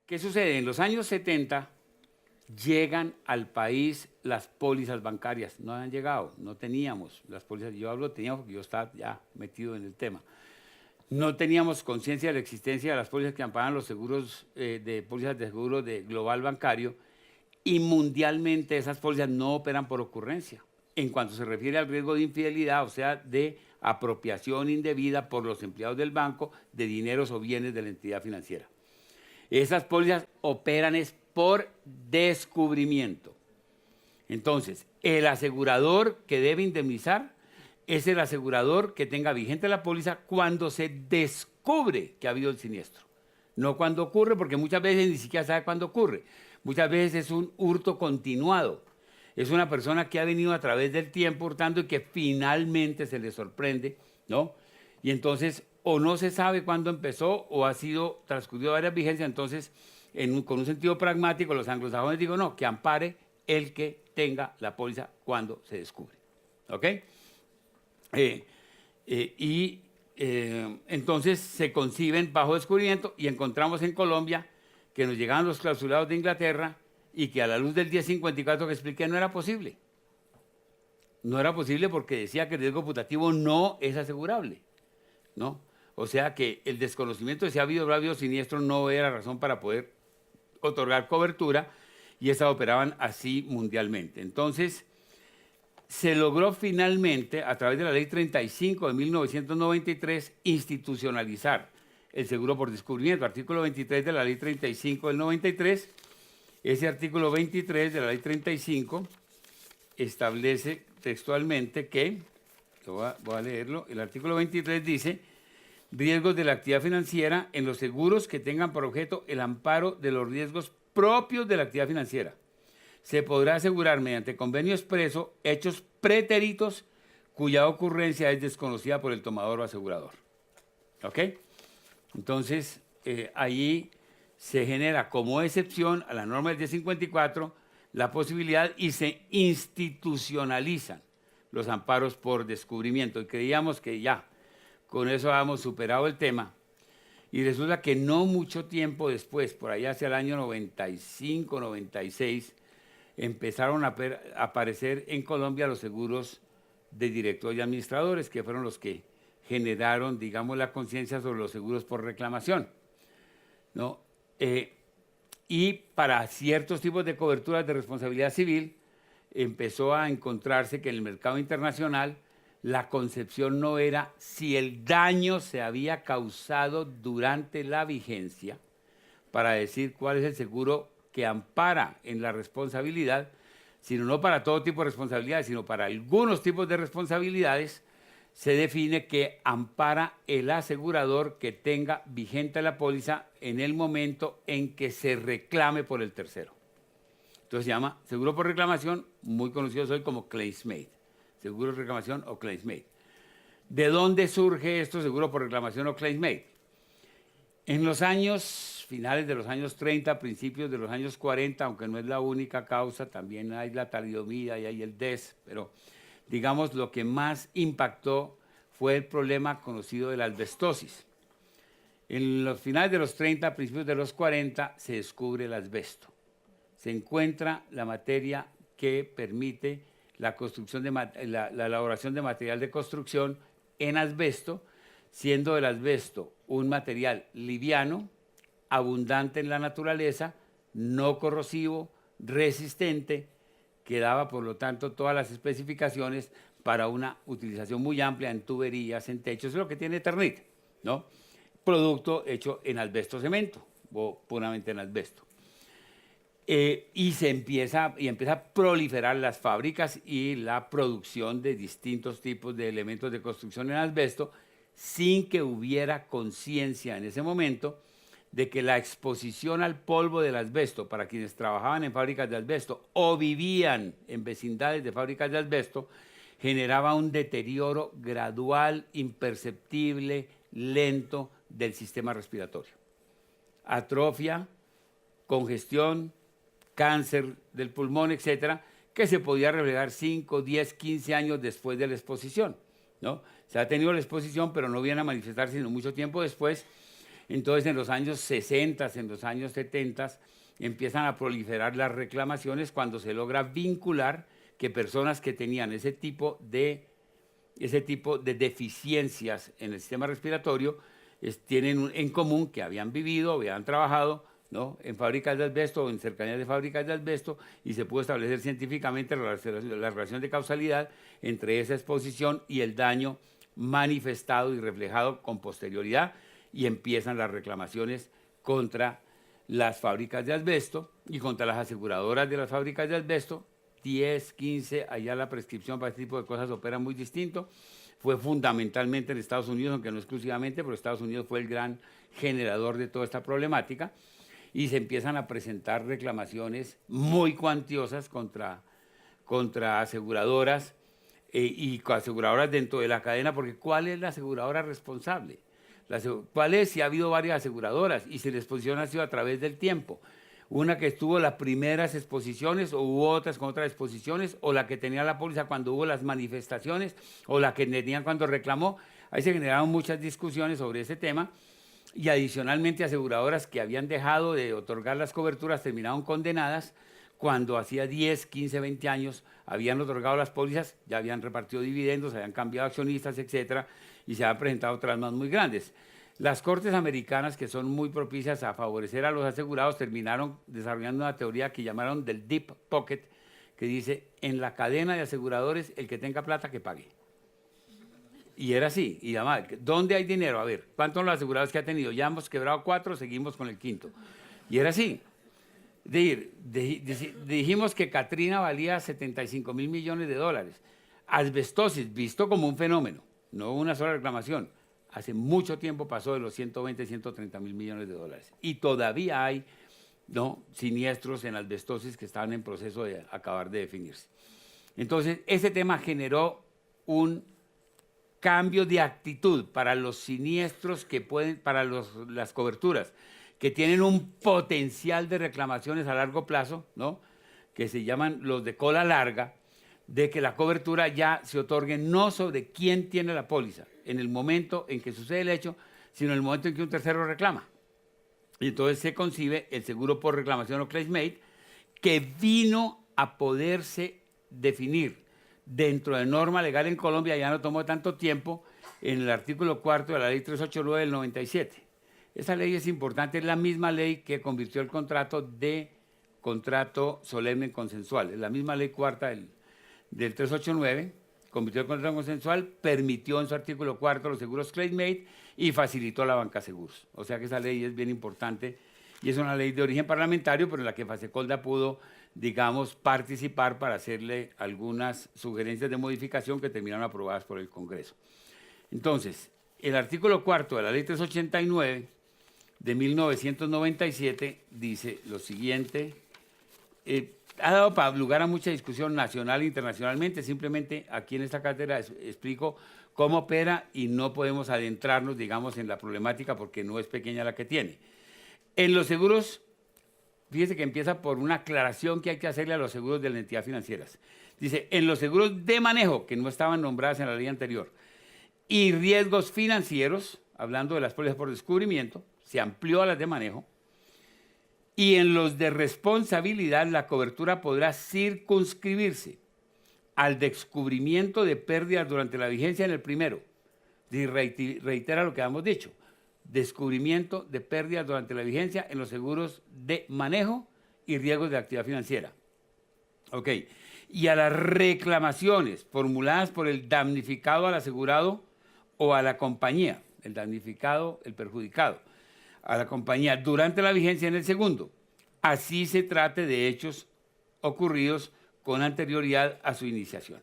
¿Qué sucede? En los años 70 llegan al país las pólizas bancarias. No habían llegado, no teníamos las pólizas. Yo hablo teníamos porque yo estaba ya metido en el tema. No teníamos conciencia de la existencia de las pólizas que amparan los seguros de pólizas de seguro de global bancario, y mundialmente esas pólizas no operan por ocurrencia en cuanto se refiere al riesgo de infidelidad, o sea, de apropiación indebida por los empleados del banco de dineros o bienes de la entidad financiera. Esas pólizas operan es por descubrimiento. Entonces, el asegurador que debe indemnizar es el asegurador que tenga vigente la póliza cuando se descubre que ha habido el siniestro. No cuando ocurre, porque muchas veces ni siquiera sabe cuándo ocurre. Muchas veces es un hurto continuado. Es una persona que ha venido a través del tiempo hurtando y que finalmente se le sorprende, ¿no? Y entonces o no se sabe cuándo empezó o ha sido transcurrido varias vigencias. Entonces, con un sentido pragmático, los anglosajones digo, no, que ampare el que tenga la póliza cuando se descubre. ¿Ok? Entonces se conciben bajo descubrimiento y encontramos en Colombia que nos llegaban los clausulados de Inglaterra y que a la luz del 1054 que expliqué no era posible. No era posible porque decía que el riesgo putativo no es asegurable, ¿no? O sea que el desconocimiento de si ha habido o no ha habido siniestro no era razón para poder otorgar cobertura, y esas operaban así mundialmente. Entonces, se logró finalmente, a través de la Ley 35 de 1993, institucionalizar el seguro por descubrimiento. Artículo 23 de la Ley 35 del 93. Ese artículo 23 de la Ley 35 establece textualmente que, voy a leerlo, el artículo 23 dice: riesgos de la actividad financiera en los seguros que tengan por objeto el amparo de los riesgos propios de la actividad financiera. Se podrá asegurar mediante convenio expreso hechos pretéritos cuya ocurrencia es desconocida por el tomador o asegurador. ¿Ok? Entonces, ahí se genera como excepción a la norma del 1054 la posibilidad y se institucionalizan los amparos por descubrimiento. Y creíamos que ya, con eso habíamos superado el tema. Y resulta que no mucho tiempo después, por allá hacia el año 95, 96, empezaron a aparecer en Colombia los seguros de directores y administradores, que fueron los que generaron, digamos, la conciencia sobre los seguros por reclamación, ¿no? Y para ciertos tipos de coberturas de responsabilidad civil, empezó a encontrarse que en el mercado internacional la concepción no era si el daño se había causado durante la vigencia, para decir cuál es el seguro que ampara en la responsabilidad, sino no para todo tipo de responsabilidades, sino para algunos tipos de responsabilidades. Se define que ampara el asegurador que tenga vigente la póliza en el momento en que se reclame por el tercero. Entonces se llama seguro por reclamación, muy conocido hoy como claims made. Seguro de reclamación o claims made. ¿De dónde surge esto, seguro por reclamación o claims made? En los años, finales de los años 30, principios de los años 40, aunque no es la única causa, también hay la talidomida y hay el DES, pero digamos lo que más impactó fue el problema conocido de la asbestosis. En los finales de los 30, principios de los 40, se descubre el asbesto. Se encuentra la materia que permite la construcción de la elaboración de material de construcción en asbesto, siendo el asbesto un material liviano, abundante en la naturaleza, no corrosivo, resistente, que daba por lo tanto todas las especificaciones para una utilización muy amplia en tuberías, en techos, es lo que tiene Eternit, ¿no? Producto hecho en asbesto cemento o puramente en asbesto. Y empieza a proliferar las fábricas y la producción de distintos tipos de elementos de construcción en asbesto, sin que hubiera conciencia en ese momento de que la exposición al polvo del asbesto para quienes trabajaban en fábricas de asbesto o vivían en vecindades de fábricas de asbesto generaba un deterioro gradual, imperceptible, lento del sistema respiratorio. Atrofia, congestión, cáncer del pulmón, etcétera, que se podía reflejar 5, 10, 15 años después de la exposición, ¿no? Se ha tenido la exposición, pero no viene a manifestarse sino mucho tiempo después. Entonces, en los años 60, en los años 70, empiezan a proliferar las reclamaciones cuando se logra vincular que personas que tenían ese tipo de deficiencias en el sistema respiratorio tienen en común que habían vivido, habían trabajado, ¿no?, en fábricas de asbesto o en cercanías de fábricas de asbesto, y se pudo establecer científicamente la relación de causalidad entre esa exposición y el daño manifestado y reflejado con posterioridad, y empiezan las reclamaciones contra las fábricas de asbesto y contra las aseguradoras de las fábricas de asbesto. 10, 15, allá la prescripción para este tipo de cosas opera muy distinto. Fue fundamentalmente en Estados Unidos, aunque no exclusivamente, pero Estados Unidos fue el gran generador de toda esta problemática, y se empiezan a presentar reclamaciones muy cuantiosas contra aseguradoras y aseguradoras dentro de la cadena, porque ¿cuál es la aseguradora responsable? ¿Cuál es? Si ha habido varias aseguradoras y si la exposición ha sido a través del tiempo. Una que estuvo las primeras exposiciones, o hubo otras con otras exposiciones, o la que tenía la póliza cuando hubo las manifestaciones, o la que tenían cuando reclamó. Ahí se generaron muchas discusiones sobre ese tema, y adicionalmente aseguradoras que habían dejado de otorgar las coberturas terminaron condenadas cuando hacía 10, 15, 20 años habían otorgado las pólizas, ya habían repartido dividendos, habían cambiado accionistas, etcétera, y se han presentado traumas muy grandes. Las cortes americanas, que son muy propicias a favorecer a los asegurados, terminaron desarrollando una teoría que llamaron del deep pocket, que dice: en la cadena de aseguradores, el que tenga plata que pague. Y era así, y además, ¿dónde hay dinero? A ver, ¿cuántos son los asegurados que ha tenido? Ya hemos quebrado 4, seguimos con el 5º. Y era así. Dijimos que Katrina valía 75.000 millones de dólares. Asbestosis, visto como un fenómeno, no una sola reclamación. Hace mucho tiempo pasó de los 120, 130.000 millones de dólares. Y todavía hay, ¿no?, siniestros en asbestosis que están en proceso de acabar de definirse. Entonces, ese tema generó un cambio de actitud para los siniestros que pueden, para las coberturas que tienen un potencial de reclamaciones a largo plazo, ¿no?, que se llaman los de cola larga, de que la cobertura ya se otorgue no sobre quién tiene la póliza en el momento en que sucede el hecho, sino en el momento en que un tercero reclama. Y entonces se concibe el seguro por reclamación o claim-made, que vino a poderse definir dentro de norma legal en Colombia, ya no tomó tanto tiempo, en el artículo 4 de la ley 389 del 97. Esa ley es importante, es la misma ley que convirtió el contrato de contrato solemne en consensual. Es la misma ley cuarta del 389, convirtió el contrato consensual, permitió en su artículo 4 los seguros claim-made y facilitó la banca seguros. O sea que esa ley es bien importante y es una ley de origen parlamentario, pero en la que Fasecolda pudo, digamos, participar para hacerle algunas sugerencias de modificación que terminaron aprobadas por el Congreso. Entonces, el artículo 4 de la ley 389 de 1997 dice lo siguiente. Ha dado lugar a mucha discusión nacional e internacionalmente. Simplemente aquí en esta cátedra explico cómo opera y no podemos adentrarnos, digamos, en la problemática porque no es pequeña la que tiene. En los seguros, fíjese que empieza por una aclaración que hay que hacerle a los seguros de las entidades financieras. Dice: en los seguros de manejo, que no estaban nombradas en la ley anterior, y riesgos financieros, hablando de las pólizas por descubrimiento, se amplió a las de manejo. Y en los de responsabilidad, la cobertura podrá circunscribirse al descubrimiento de pérdidas durante la vigencia en el primero. Y reitera lo que hemos dicho: descubrimiento de pérdidas durante la vigencia en los seguros de manejo y riesgos de actividad financiera. Ok. Y a las reclamaciones formuladas por el damnificado al asegurado o a la compañía, el damnificado, el perjudicado, a la compañía durante la vigencia en el segundo, así se trate de hechos ocurridos con anterioridad a su iniciación.